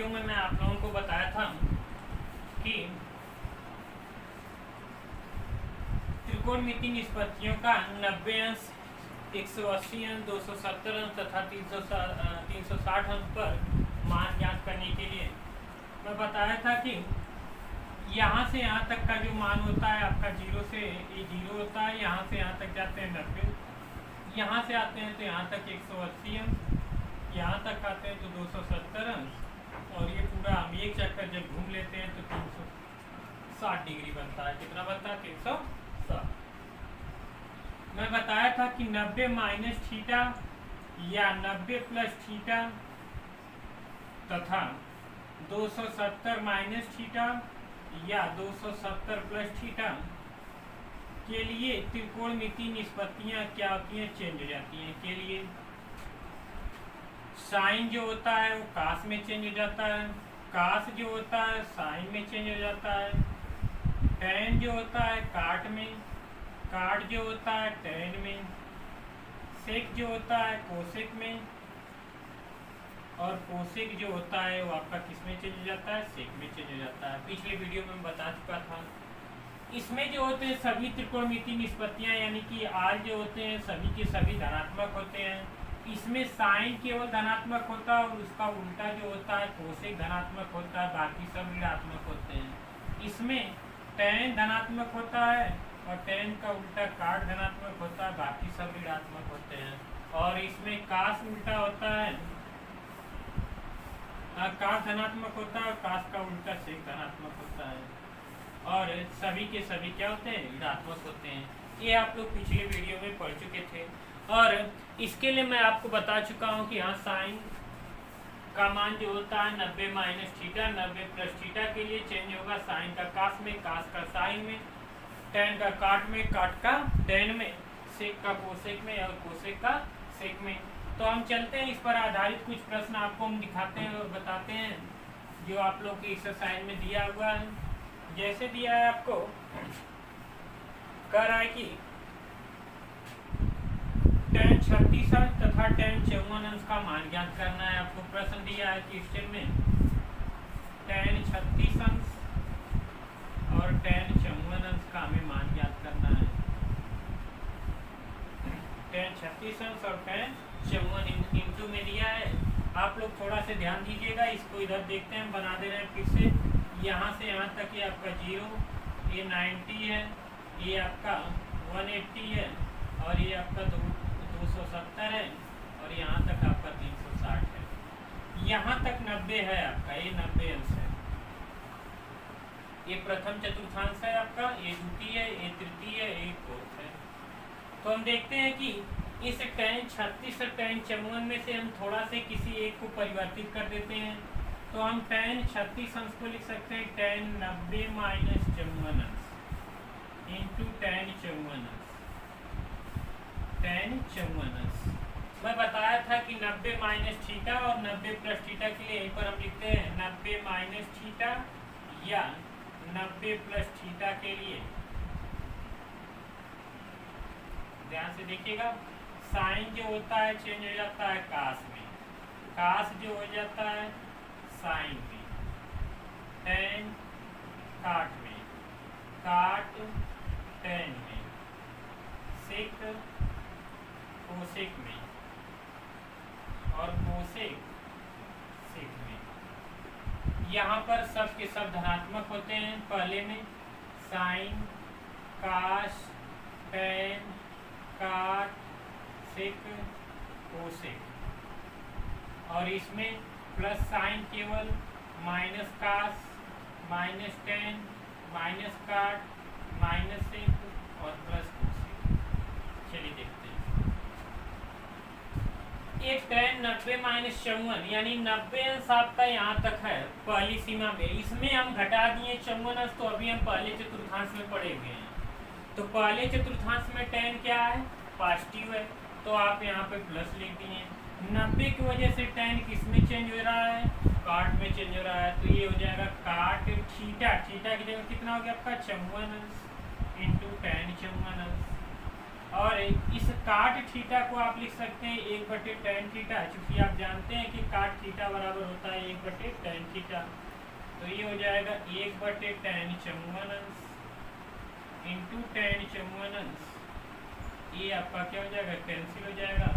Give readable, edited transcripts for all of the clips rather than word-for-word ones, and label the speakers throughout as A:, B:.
A: Video में मैं आप लोगों को बताया था कि त्रिकोणमितीय निष्पत्तियों का 90 अंश, 180 अंश, 270 अंश तथा 360 अंश पर मान ज्ञात करने के लिए मैं बताया था कि यहाँ से यहाँ तक का जो मान होता है आपका 0 से ये 0 होता है, यहाँ से यहाँ तक जाते हैं 90, यहाँ से आते हैं तो यहाँ तक 180 अंश, यहाँ तक आते हैं तो 270 अंश, और ये पूरा हम एक चक्कर जब घूम लेते हैं तो 360 डिग्री बनता है। कितना बनता है? 360। मैं बताया था कि 90 माइनस थीटा या 90 प्लस थीटा तथा 270 माइनस थीटा या 270 प्लस थीटा के लिए त्रिकोणमितीय निष्पत्तियां क्या होती हैं? चेंज हो जाती हैं। के लिए साइन जो होता है वो कास में चेंज हो जाता है, कास जो होता है साइन में चेंज हो जाता है, टैन जो होता है काट में, काट जो होता है टैन में, सेक जो होता है कोसेक में, और कोसेक जो होता है वो आपका किस में चेंज हो जाता है? सेक में चेंज हो जाता है। पिछले वीडियो में बता चुका था। इसमें जो होते हैं सभी त्रिकोणमितीय निष्पत्तियां यानी कि आर जो होते हैं सभी के सभी धनात्मक होते हैं। इसमें साइन केवल धनात्मक होता है और उसका उल्टा जो होता है कोसेक धनात्मक होता है, बाकी सब ऋणात्मक होते हैं। इसमें टैन धनात्मक होता है और टैन का उल्टा काट धनात्मक होता है, बाकी सब ऋणात्मक होते हैं। और इसमें कास उल्टा होता है, कास धनात्मक होता है और कास का उल्टा सेक धनात्मक होता है, और सभी के सभी क्या होते हैं? ऋणात्मक होते हैं। ये आप लोग पिछले वीडियो में पढ़ चुके थे। और इसके लिए मैं आपको बता चुका हूँ कि यहाँ साइन का मान जो होता है 90 माइनस थीटा, 90 प्लस थीटा के लिए चेंज होगा साइन का कास में, कास का साइन में, टैन का काट में, काट का टैन में, सेक का कोसेक में और कोसेक का सेक में। तो हम चलते हैं, इस पर आधारित कुछ प्रश्न आपको हम दिखाते हैं और बताते हैं जो आप लोग की एक्सरसाइज में दिया हुआ है। जैसे दिया है आपको, कह रहा है कि tan 36 अंश तथा tan 54 अंश का मान ज्ञात करना है। आपको प्रश्न दिया है क्वेश्चन में tan 36 अंश और tan 54 अंश का हमें मान ज्ञात करना है। tan 36 अंश और tan 54 इंटू में दिया है। आप लोग थोड़ा से ध्यान दीजिएगा, इसको इधर देखते हैं, बना दे रहे हैं फिर से। यहाँ से यहाँ तक ये आपका 0, ये 90 है, ये आपका 180 है, और ये आपका 270 है, और यहाँ तक आपका 360 है। यहाँ तक 90 है आपका, ये 90 अंश है। ये प्रथम चतुर्थांश है आपका, ये द्वितीय है, ये तृतीय है, ये चतुर्थ है। तो हम देखते हैं कि इस tan 36 और tan 54 में से हम थोड़ा से किसी एक को परिवर्तित कर देते हैं। तो हम tan 36 अंश को लिख सकते हैं tan 90 माइनस 54 अंश इंटू tan 54 अंश, tan 54 अंश। मैं बताया था कि 90 माइनस थीटा और 90 प्लस थीटा के लिए यहीं पर हम लिखते हैं 90 माइनस थीटा या 90 प्लस थीटा के लिए। ध्यान से देखिएगा, साइन जो होता है चेंज हो जाता है कास में, कास जो हो जाता है साइन में, टैन काट में, काट टैन में, सेक कोसेक में, और कोसेक सेक में। यहाँ पर सब के सब धनात्मक होते हैं। पहले में साइन, कास, टैन, काट, सेक, कोसेक, और इसमें प्लस साइन केवल, minus cos, minus tan, minus cot, minus sec और प्लस कोसेक। चलिए देखते हैं। एक tan 90 माइनस 54 यानी 90 अंश आपका यहाँ तक है पहली सीमा में। इसमें हम घटा दिए 54 अंश, तो अभी हम पहले चतुर्थांश में पढ़े हुए हैं। तो पहले चतुर्थांश में tan क्या है? पॉजिटिव है, तो आप यहाँ पे प्लस लिख दिए। 90 की वजह से tan किस में चेंज हो रहा है? काट में चेंज हो रहा है, तो ये हो जाएगा काट थीटा। थीटा की जगह कितना हो गया आपका? 54 अंश इंटू tan 54 अंश। और इस काट थीटा को आप लिख सकते हैं 1/tan थीटा, क्योंकि आप जानते हैं कि काट थीटा बराबर होता है 1/tan थीटा। तो ये हो जाएगा 1/tan चौवन इंटू tan चौवन। ये आपका क्या हो जाएगा, कैंसिल हो जाएगा,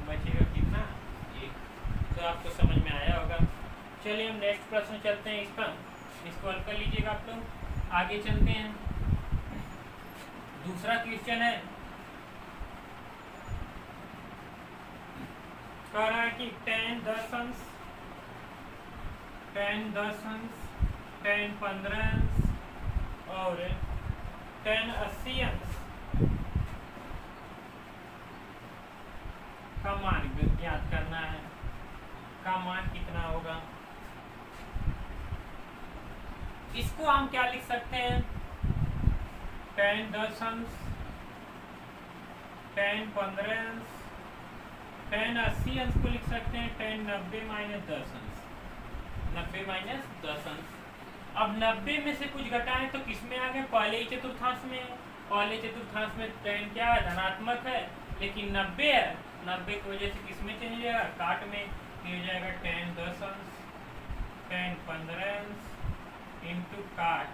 A: बचेगा कितना, 1। तो आपको समझ में आया होगा। चलिए हम नेक्स्ट प्रश्न चलते हैं इसका, इसको हल कर लीजिएगा आप लोग। आगे चलते हैं, दूसरा क्वेश्चन है, कह रहा है कि tan 10 अंश, tan 10 अंश, tan 15 अंश और tan 80 अंश का मान ज्ञात करना है। का मान कितना होगा, इसको हम क्या लिख सकते हैं, tan 10 अंश, tan 15 अंश, tan 80 अंश को लिख सकते हैं tan 90 माइनस 10 अंश, 90 माइनस 10 अंश। अब 90 में से कुछ घटाएं तो किस में आ गए, पहले ही चतुर्थांश में है। पहले चतुर्थांश में tan क्या है, धनात्मक है, लेकिन 90 है, 90 की वजह से किस में चेंज हो जाएगा, काट में। ये हो जाएगा tan 10 अंश, tan 15 अंश इंटू काट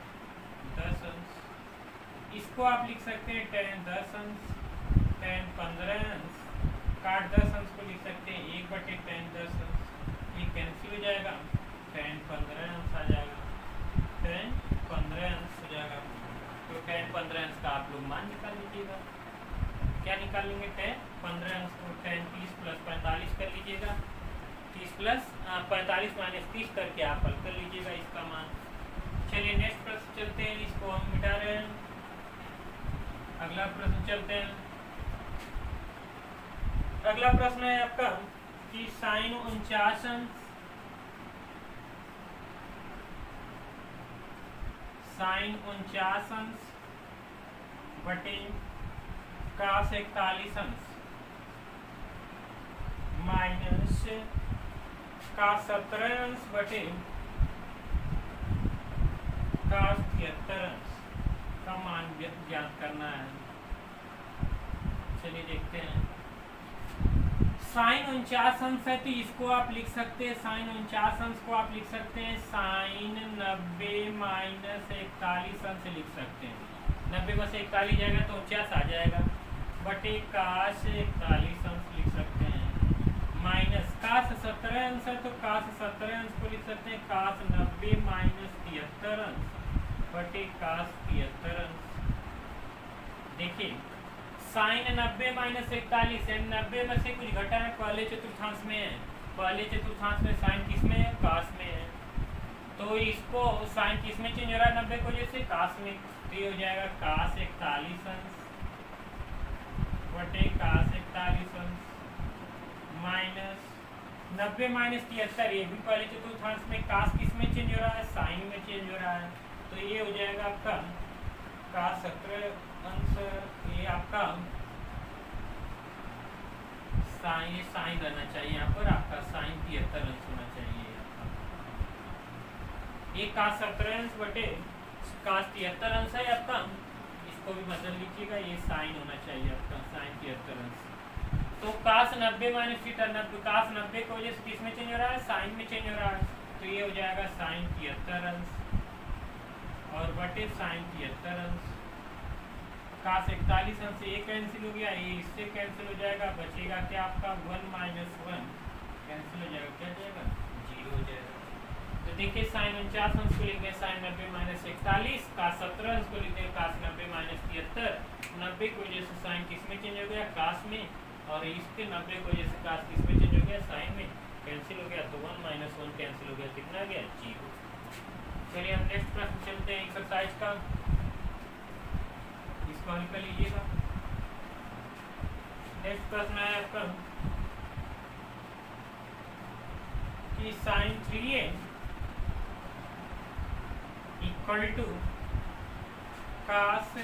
A: 10 अंश। इसको आप लिख सकते हैं tan 10 अंश, tan 15 अंश, काट 10 अंश को लिख सकते हैं 1/tan 10 अंश। ये कैंसिल हो जाएगा, tan 15 अंश आ जाएगा, tan 15 अंश हो जाएगा। तो tan 15 अंश का आप लोग मान निकाल लीजिएगा। क्या निकालेंगे, tan 15 अंश को tan 30 प्लस 45 कर लीजिएगा, 30 प्लस 45 माइनस 30 करके आप हल कर लीजिएगा इसका मान। चलिए नेक्स्ट प्रश्न चलते हैं, इसको हम मिटा रहे हैं। अगला प्रश्न चलते हैं। अगला प्रश्न है आपका कि sin 49 अंश, sin 49 अंश बटे cos 41 अंश माइनस cos 17 अंश बटे cos 73 अंश का मान ज्ञात करना है। चलिए देखते हैं, sin 49 अंश है तो इसको आप लिख सकते हैं, sin 49 अंश को आप लिख सकते हैं sin 90 माइनस 41 अंश लिख सकते हैं। 90 में से 41 जाएगा तो 49 आ जाएगा, बटे cos 41 अंश लिख सकते हैं, माइनस cos 17 अंश है तो cos 17 अंश को लिख सकते हैं cos 90 माइनस 73 अंश बटे cos 73 अंश। देखिए sin 90 माइनस 41, 90 में से कुछ घटा है, पहले चतुर्थांश में है, पहले चतुर्थांश में sin किस में है, cos में है। तो इसको sin किस में चेंज हो रहा है, 90 को जैसे cos में, तो ये हो जाएगा cos 41 अंश बटे cos 41 अंश माइनस 90 माइनस 73, ये भी पहले चतुर्थांश में, cos किस में चेंज हो रहा है, sin में चेंज हो रहा है। तो ये हो जाएगा आपका cos 17 अंश, ये आपका साइन, साइन रहना चाहिए यहाँ पर, आपका sin 73 अंश होना चाहिए आपका। ये cos 17 अंश बटे cos 73 अंश है आपका, इसको भी बदल लीजिएगा, ये sin होना चाहिए आपका sin 73 अंश। तो cos 90 माइनस 90, cos 90 की वजह से किस में चेंज हो रहा है, sin में चेंज हो रहा है, तो ये हो जाएगा sin 73 अंश और बटे sin 73 अंश। cos 41 अंश से ये कैंसिल हो गया, ये इससे कैंसिल हो जाएगा, बचेगा क्या आपका 1 माइनस 1 कैंसिल हो जाएगा, क्या जाएगा 0 हो जाएगा। तो देखिए sin 49 अंश को लिखेंगे sin 90 माइनस 41, cos 17 अंश को लिखेंगे cos 90 माइनस 73। 90 की वजह से sin किस में चेंज हो गया, cos में, और इसके 90 की वजह से cos किस में चेंज हो गया, sin में, कैंसिल हो गया, तो 1 माइनस 1 कैंसिल हो गया, कितना आ गया 0। चलिए हम नेक्स्ट प्रश्न चलते हैं एक्सरसाइज का, इसको हल कर लीजिएगा। नेक्स्ट प्रश्न है आपका कि sin 3a equal to cos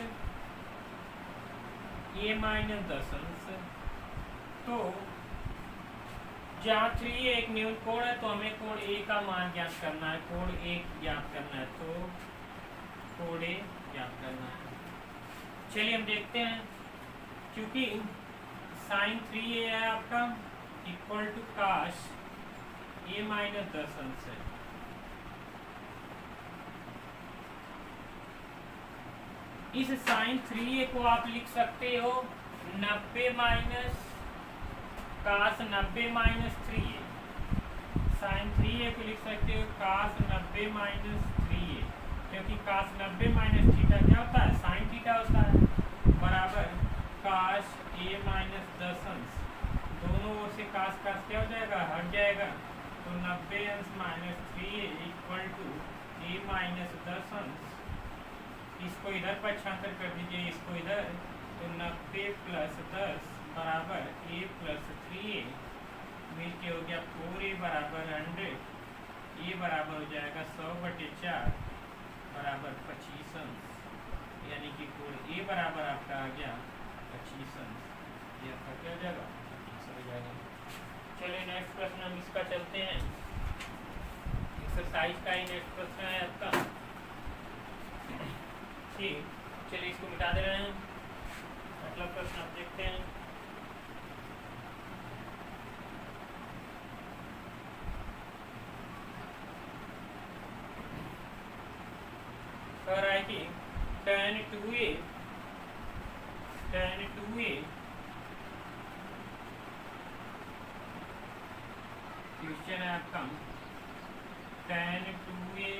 A: a minus 10 अंश। तो जहाँ 3a एक न्यून कोण है तो हमें कोण a का मान ज्ञात करना है, कोण a ज्ञात करना है, तो कोण a ज्ञात करना है। चलिए हम देखते हैं, क्योंकि साइन 3a है आपका इक्वल टू काश a माइनस 10 अंश है। इस साइन 3a को आप लिख सकते हो 90 माइनस काश 90 माइनस 3a। साइन 3a को लिख सकते हो काश 90 माइनस 3a, क्योंकि काश 90 माइनस थीटा क्या होता है, साइन थीटा होता है, बराबर काश a माइनस 10 अंश। दोनों ओर से काश काश क्या हो जाएगा, हट जाएगा, तो 90 अंश minus 3a equal to a minus 10 अंश। इसको इधर पक्षांतर कर दीजिए, इसको इधर, तो 90 प्लस 10 बराबर a प्लस 3a मिलके हो गया 4a बराबर 100। a बराबर हो जाएगा 100/4 बराबर 25 अंश, यानी कि 4a बराबर आपका आ गया 25 अंश। ये आपका क्या हो जाएगा, 25 हो जाएगा। चलिए नेक्स्ट प्रश्न हम इसका चलते हैं। एक्सरसाइज का ही नेक्स्ट प्रश्न है आपका। ठीक, चलिए इसको मिटा दे रहे हैं। अगला प्रश्न आप देखते हैं। कह रहा है कि tan 2a क्वेश्चन है आपका tan 2a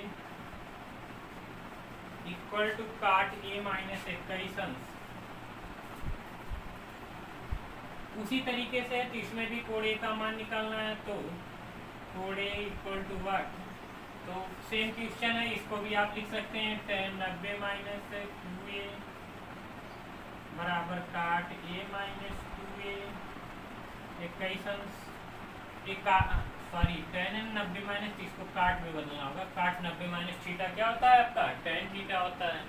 A: इक्वल टू काट a माइनस 21 अंश। उसी तरीके से तो इसमें भी कोण a का मान निकालना है, तो कोण a इक्वल टू व्हाट, तो सेम क्वेश्चन है, इसको भी आप लिख सकते हैं tan 90 माइनस 2a बराबर काट a माइनस 2a 21 अंश। सॉरी tan 90 माइनस, इसको काट में बदलना होगा, काट 90 माइनस थीटा क्या होता है आपका, tan थीटा होता है,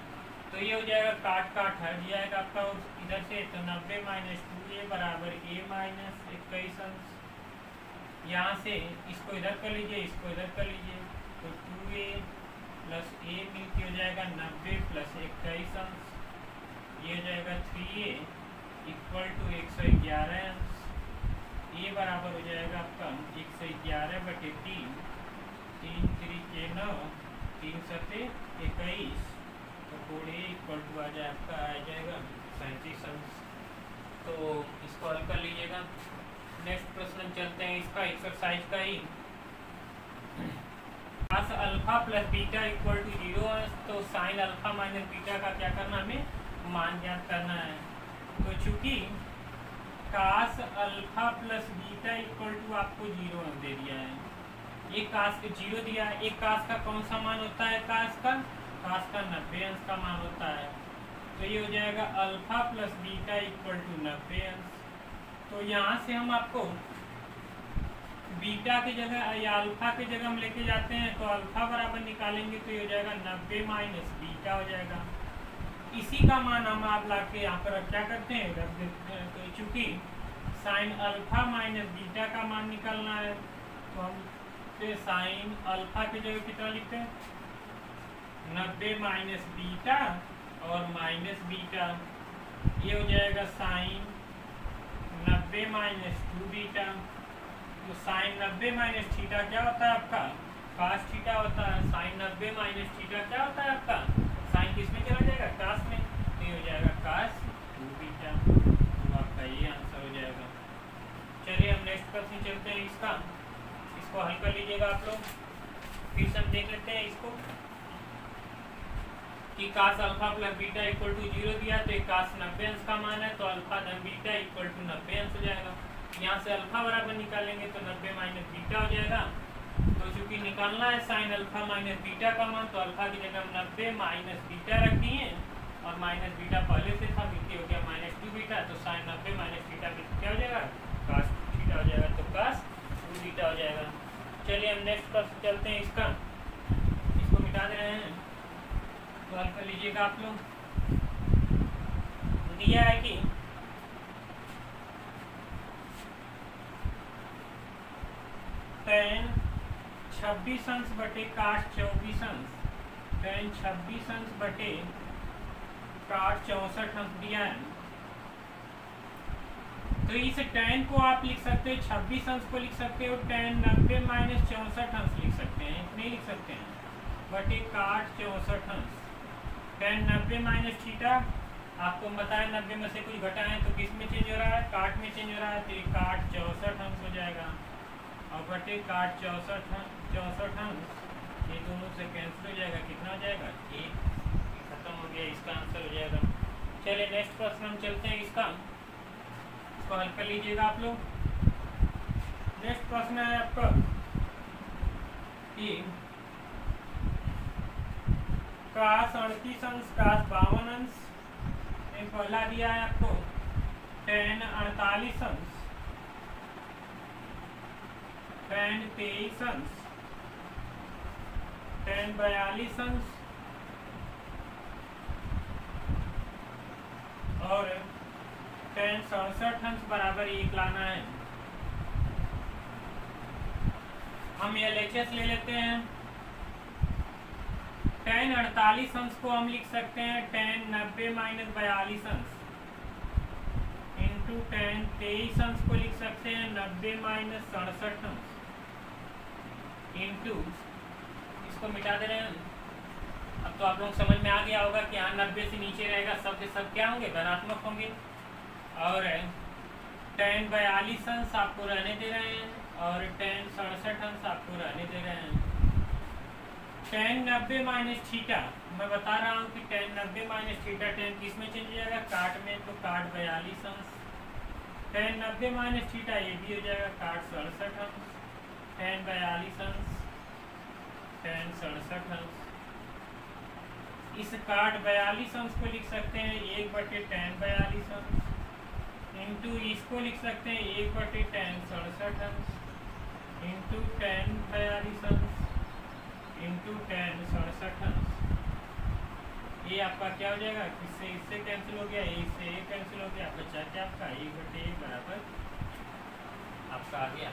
A: तो ये हो जाएगा काट काट हट जाएगा आपका इधर से, तो 90 माइनस 2a बराबर a माइनस 21 अंश। यहाँ से इसको इधर कर लीजिए, इसको इधर कर लीजिए, तो 2a प्लस a मिलके हो जाएगा 90 प्लस 21 अंश। ये हो जाएगा 3a इक्वल टू 111 अंश। ये बराबर हो जाएगा आपका 111/3, 3 3 के 9, 3 7 21, तो कोण a इक्वल टू आ जाएगा 37 अंश। तो इसको हल कर लीजिएगा। नेक्स्ट प्रश्न चलते हैं इसका, एक्सरसाइज का ही। Cos alpha plus beta equal to 0 अंश, तो साइन अल्फा माइनस बीटा का क्या करना, हमें मान ज्ञात करना है। तो चूंकि cos alpha plus beta equal to आपको 0 अंश दे दिया है, ये काश के 0 दिया है, एक काश का कौन सा मान होता है, काश का 90 अंश का मान होता है, तो ये हो जाएगा alpha plus beta equal to 90 अंश। तो यहाँ से हम आपको बीटा की जगह या अल्फा की जगह हम लेके जाते हैं, तो अल्फा बराबर निकालेंगे तो ये हो जाएगा 90 माइनस बीटा हो जाएगा। इसी का मान हम आप ला के यहाँ पर क्या करते हैं, रख देते हैं। तो चूंकि साइन अल्फा माइनस बीटा का मान निकालना है, तो हम साइन अल्फा की जगह कितना लिखते हैं, 90 माइनस बीटा और माइनस बीटा, ये हो जाएगा साइन 90 माइनस 2 बीटा। तो साइन 90 माइनस थीटा क्या होता है आपका, कास थीटा होता है। साइन 90 माइनस थीटा क्या होता है आपका, साइन किस में चला जाएगा, कास में, तो ये हो जाएगा कास 2 बीटा। तो आपका ये आंसर हो जाएगा। चलिए हम नेक्स्ट क्वेश्चन चलते हैं इसका, इसको हल कर लीजिएगा आप लोग। फिर से हम देख लेते हैं इसको कि cos alpha plus beta equal to 0 दिया, तो कास 90 अंश का मान है, तो अल्फा धन बीटा इक्वल टू 90 अंश हो जाएगा। यहाँ से अल्फा बराबर निकालेंगे तो 90 माइनस बीटा हो जाएगा। तो चूंकि निकालना है साइन अल्फा माइनस बीटा का मान, तो अल्फा की जगह हम 90 माइनस बीटा रख दिए, और माइनस बीटा पहले से था, मिलके हो गया माइनस 2 बीटा, तो साइन 90 माइनस बीटा क्या हो जाएगा, कास थीटा हो जाएगा, तो कास 2 बीटा हो जाएगा। चलिए हम नेक्स्ट क्वेश्चन चलते हैं इसका, इसको मिटा दे रहे हैं, तो हल कर लीजिएगा आप लोग। दिया है कि tan 26 अंश बटे काट 24 अंश, tan 26 अंश बटे काट 64 अंश दिया है। तो इस tan को आप लिख सकते हो 26 अंश को लिख सकते हो tan 90 माइनस 64 अंश लिख सकते हैं, नहीं लिख सकते हैं, बटे काट 64 अंश। tan 90 माइनस थीटा आपको बताया 90 में से कुछ घटा है तो किस में चेंज हो रहा है, काट में चेंज हो रहा है, तो ये काट 64 अंश हो जाएगा और बटे काट 64 अंश, ये दोनों से कैंसिल हो जाएगा, कितना हो जाएगा 1, खत्म हो गया, इसका आंसर हो जाएगा। चलिए नेक्स्ट प्रश्न हम चलते हैं, इसका हल कर लीजिएगा आप लोग। नेक्स्ट प्रश्न है आपका कि काश 38 अंश काश 52 अंश, पहला दिया है आपको tan 48 अंश, tan 23 अंश, tan 42 अंश और tan 67 अंश बराबर 1 लाना है। हम LHS ले लेते हैं। tan 48 अंश को हम लिख सकते हैं tan 90 माइनस 42 अंश इंटू tan 23 अंश को लिख सकते हैं 90 माइनस 67 अंश इंटू, इसको मिटा दे रहे हैं। अब तो आप लोग समझ में आ गया होगा कि यहाँ 90 से नीचे रहेगा, सब के सब क्या होंगे, धनात्मक होंगे। और tan 42 अंश आपको रहने दे रहे हैं और tan 67 अंश आपको रहने दे रहे हैं। tan 90 माइनस थीटा मैं बता रहा हूँ कि tan 90 माइनस थीटा tan किस में चेंज हो जाएगा, काट में, तो काट 42 अंश। tan 90 माइनस थीटा ये भी हो जाएगा काट 67 अंश, tan 42 अंश, tan 67 अंश। इस काट 42 अंश को लिख सकते हैं 1 बटे tan 42 अंश इंटू इसको लिख सकते हैं 1 बटे tan 67 अंश इंटू tan 42 अंश इंटू tan 67 अंश। ये आपका क्या हो जाएगा, इससे इससे कैंसिल हो गया, इससे ये कैंसिल हो गया, बचा क्या आपका 1 बटे 1 बराबर आपका आ गया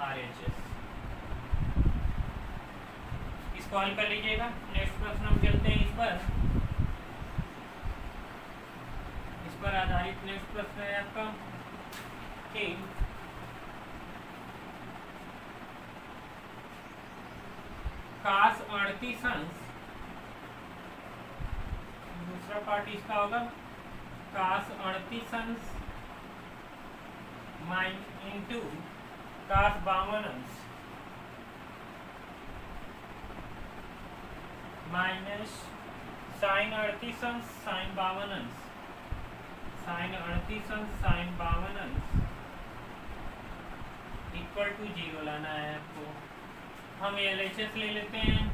A: RHS। इसको हल कर लीजिएगा। नेक्स्ट प्रश्न हम चलते हैं, इस पर आधारित नेक्स्ट प्रश्न है आपका कि काश 38 अंश, दूसरा पार्ट इसका होगा काश 38 अंश इंटू काश 52 अंश माइनस साइन 38 अंश साइन 52 अंश, साइन 38 अंश साइन 52 अंश इक्वल टू 0 लाना है आपको। हम LHS ले लेते हैं।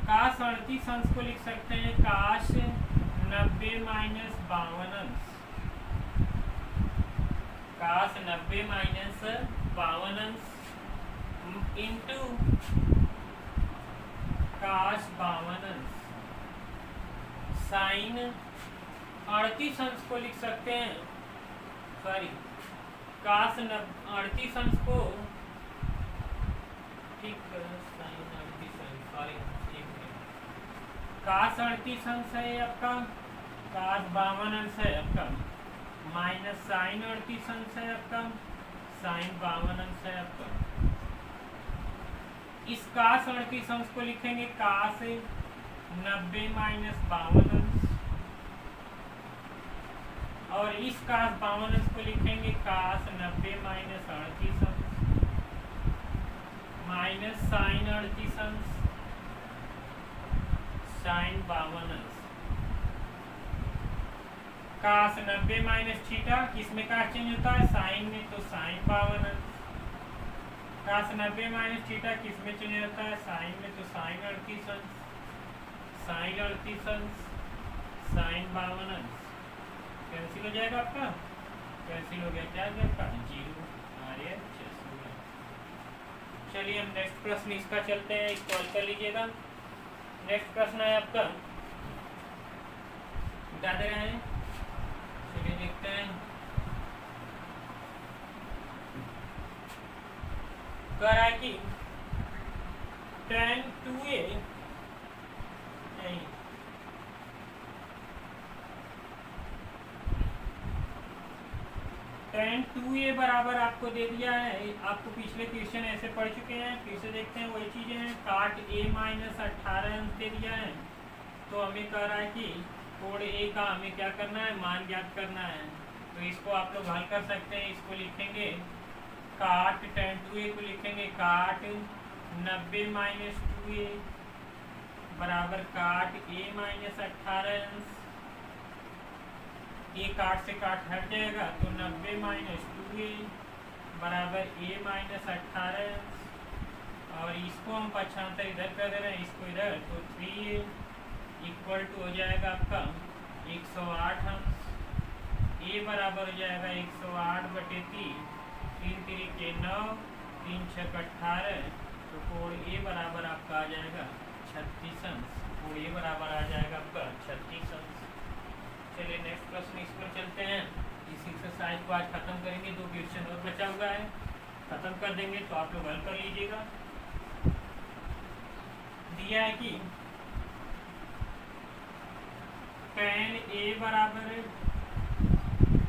A: काश 38 अंश को लिख सकते हैं काश 90 माइनस 52 अंश, काश 90 माइनस 52 अंश इंटू काश 52 अंश, साइन 38 अंश को लिख सकते हैं, सॉरी काश 38 अंश को, ठीक साइन 38 अंश, सॉरी काश 38 अंश है आपका, काश 52 अंश है आपका, माइनस साइन 38 अंश है आपका, साइन 52 अंश है आपका। इस काश 38 अंश को लिखेंगे काश 90 माइनस 52 अंश और इस काश 52 अंश को लिखेंगे काश 90 माइनस 38 अंश माइनस साइन 38 अंश साइन 52 अंश। काश 90 माइनस थीटा किसमें काश चेंज होता है, साइन में, तो साइन 52 अंश। काश 90 माइनस थीटा किस में चेंज होता है, साइन में, तो साइन 38 अंश, साइन 38 अंश, साइन 52 अंश। कैंसिल हो जाएगा आपका, कैंसिल हो गया, क्या हो आपका 0 RHS। चलिए हम नेक्स्ट प्रश्न इसका चलते हैं, इसको हल कर लीजिएगा। नेक्स्ट प्रश्न है आपका, बता दे रहे हैं, चलिए देखते हैं। कह रहा है कि tan 2a नहीं tan 2a बराबर आपको दे दिया है, आपको पिछले क्वेश्चन ऐसे पढ़ चुके हैं, फिर से देखते हैं वही चीज़ें हैं। काट a माइनस 18 अंश दे दिया है, तो हमें कह रहा है कि कोण a का हमें क्या करना है, मान ज्ञात करना है। तो इसको आप लोग हल कर सकते हैं, इसको लिखेंगे काट tan 2a को लिखेंगे काट 90 माइनस 2a बराबर काट a माइनस 18 अंश, ए काट से काट हट जाएगा तो 90 माइनस 2a बराबर a माइनस 18 और इसको हम पक्षांतर इधर कर दे रहे हैं, इसको इधर, तो 3a इक्वल टू हो जाएगा आपका 108 अंश, a बराबर हो जाएगा 108 बटे 3, 3 3 9, 3 6 18, तो कोण a बराबर आपका आ जाएगा 36 अंश, कोण a बराबर आ जाएगा आपका 36 अंश। चलिए नेक्स्ट प्रश्न इस पर चलते हैं। इस एक्सरसाइज को आज खत्म करेंगे, 2 क्वेश्चन और बचा हुआ है, खत्म कर देंगे तो आप लोग हल कर लीजिएगा। दिया है कि tan a बराबर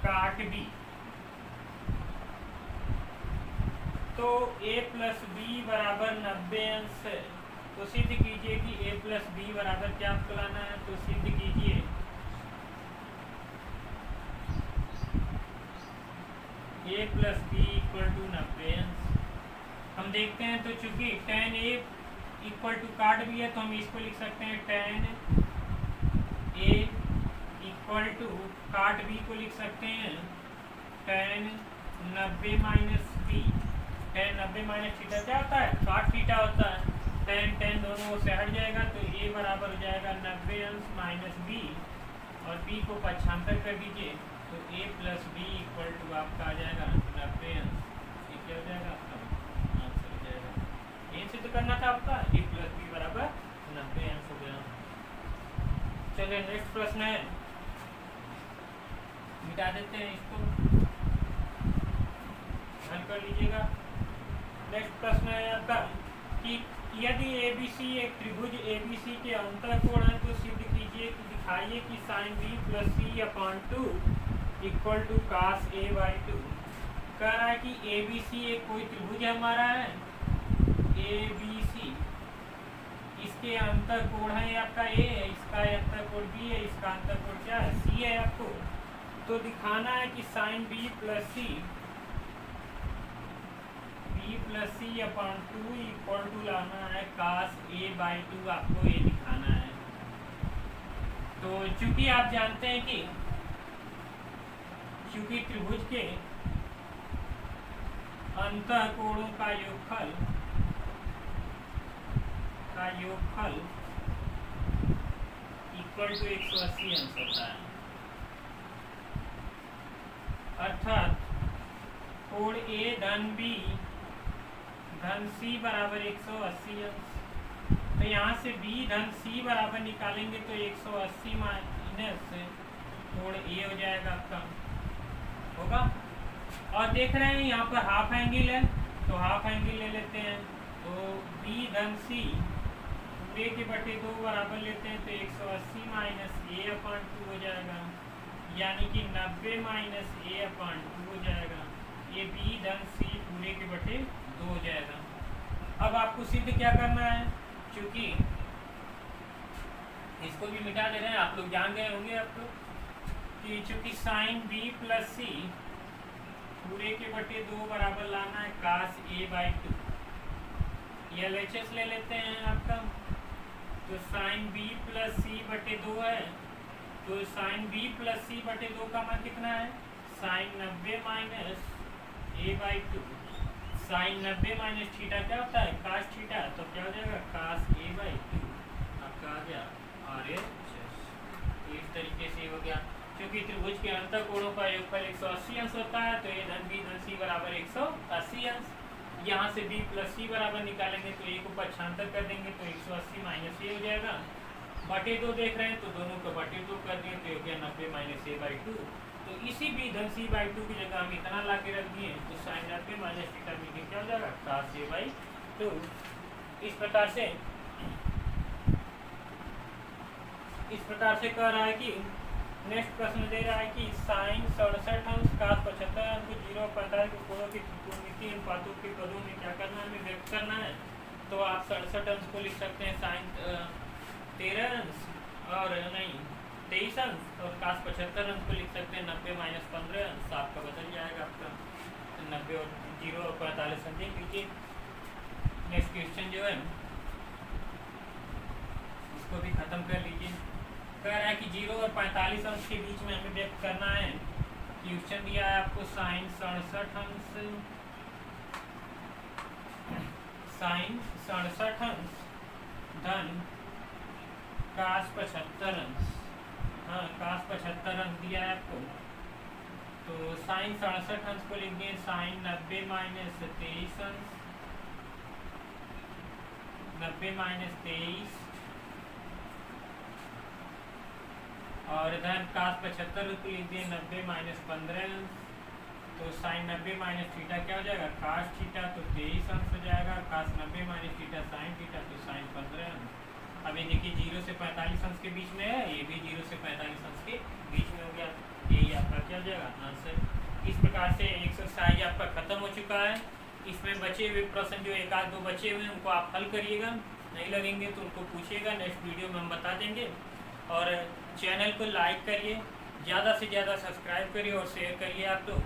A: काट b, तो a प्लस बी बराबर 90 अंश है, तो सिद्ध कीजिए कि a प्लस बी बराबर क्या आपको लाना है, तो सिद्ध कीजिए a plus b equal to 90 अंश। हम देखते हैं, तो चूंकि tan a इक्वल टू काट भी है, तो हम इसको लिख सकते हैं tan a equal to cot b को लिख सकते हैं tan 90 minus b. tan 90 minus theta क्या होता है, काट थीटा होता है, tan दोनों से हट जाएगा, तो a बराबर हो जाएगा 90 अंश माइनस b, और b को पक्षांतर कर दीजिए, तो a plus b equal to आपका आ जाएगा 90 अंश। ये क्या हो जाएगा आपका आंसर हो जाएगा, ये सिद्ध करना था आपका, a प्लस बी बराबर 90 अंश हो गया। चलिए नेक्स्ट प्रश्न है, मिटा देते हैं इसको, हल कर लीजिएगा। नेक्स्ट प्रश्न है आपका कि यदि ABC एक त्रिभुज ABC के अंतःकोण है, तो सिद्ध कीजिए कि दिखाइए कि sin b plus c upon 2 equal to cos a by 2। कह रहा है कि ABC एक कोई त्रिभुज हमारा है ABC, इसके अंतःकोण है आपका a है, इसका अंतःकोण b है, इसका अंतःकोण क्या है, c है आपको। तो दिखाना है कि sin b plus c upon 2 equal to लाना है cos a बाई 2, आपको ये दिखाना है। तो चूंकि आप जानते हैं कि चूंकि त्रिभुज के अंतःकोणों का योगफल इक्वल टू 180 अंश होता है, अर्थात कोण A धन B धन C बराबर 180 अंश। तो यहाँ से B धन C बराबर निकालेंगे तो 180 माइनस कोण A हो जाएगा आपका, होगा। और देख रहे हैं यहाँ पर हाफ एंगल है, तो हाफ एंगल ले लेते हैं, तो B धन C पूरे के बटे 2 बराबर लेते हैं, तो 180 माइनस a अपॉन 2 हो जाएगा, यानी कि 90 माइनस a अपॉन 2 हो जाएगा, ये B धन C पूरे के बटे 2 हो जाएगा। अब आपको सिद्ध क्या करना है, क्योंकि इसको भी मिटा दे रहे हैं, आप लोग जान गए होंगे आप लोग कि चूंकि साइन b प्लस c पूरे के बटे 2 बराबर लाना है cos a बाई 2। LHS ले लेते हैं आपका, तो साइन b प्लस c बटे 2 है, तो साइन b प्लस c बटे 2 का मान कितना है, sine 90 minus a by 2। Sine 90 minus theta क्या होता है, cos थीटा, तो क्या हो जाएगा cos a बाई 2 आपका आ गया RHS। इस तरीके से हो गया, क्योंकि त्रिभुज के अंतःकोणों का योगफल 180 अंश होता है, तो a धन b धन c बराबर 180 अंश। यहाँ से b प्लस c बराबर निकालेंगे तो a को पक्षांतर कर देंगे, तो 180 माइनस a हो जाएगा, बटे 2 देख रहे हैं तो दोनों को बटे 2 कर दिए, तो हो गया 90 माइनस a बाई 2। तो इसी b धन c बाई 2 की जगह हम इतना ला के रख दिए, तो साइन 90 माइनस थीटा मिलकर क्या हो जाएगा cos a बाई 2। इस प्रकार से कह रहा है कि नेक्स्ट प्रश्न दे रहा है कि साइन 67 अंश cos 75 अंश को 0 और 45 के कोणों के त्रिकोणमितीय अनुपातों के पदों में क्या करना है, हमें व्यक्त करना है। तो आप 67 अंश को लिख सकते हैं साइन 13 अंश और नहीं 23 अंश, और cos 75 अंश को लिख सकते हैं 90 माइनस 15 अंश। आपका बदल जाएगा, आपका 90 और 0 और 45 अंश देख लीजिए। नेक्स्ट क्वेश्चन जो है इसको भी खत्म कर लीजिए। कह रहा है कि 0 और 45 अंश के बीच में हमें व्यक्त करना है। क्वेश्चन दिया है आपको साइन 67 अंश, साइन 67 अंश धन cos 75 अंश। हाँ, cos 75 अंश दिया है आपको, तो साइन 67 अंश को लिख दिए साइन 90 माइनस 23 अंश, 90 माइनस 23 और धन cos 75 को लिख दिए 90 माइनस 15 अंश। तो साइन 90 माइनस थीटा क्या हो जाएगा, cos थीटा, तो 23 अंश हो जाएगा। cos 90 minus theta sine theta, तो साइन 15 अंश। अब ये देखिए 0 से 45 अंश के बीच में है, ये भी 0 से 45 अंश के बीच में हो गया। यही आपका क्या हो जाएगा आंसर। इस प्रकार से एक्सरसाइज आपका खत्म हो चुका है। इसमें बचे हुए प्रश्न जो एक आध दो बचे हुए हैं उनको आप हल करिएगा, नहीं लगेंगे तो उनको पूछिएगा, नेक्स्ट वीडियो में हम बता देंगे। और चैनल को लाइक करिए, ज़्यादा से ज़्यादा सब्सक्राइब करिए और शेयर करिए आप लोग।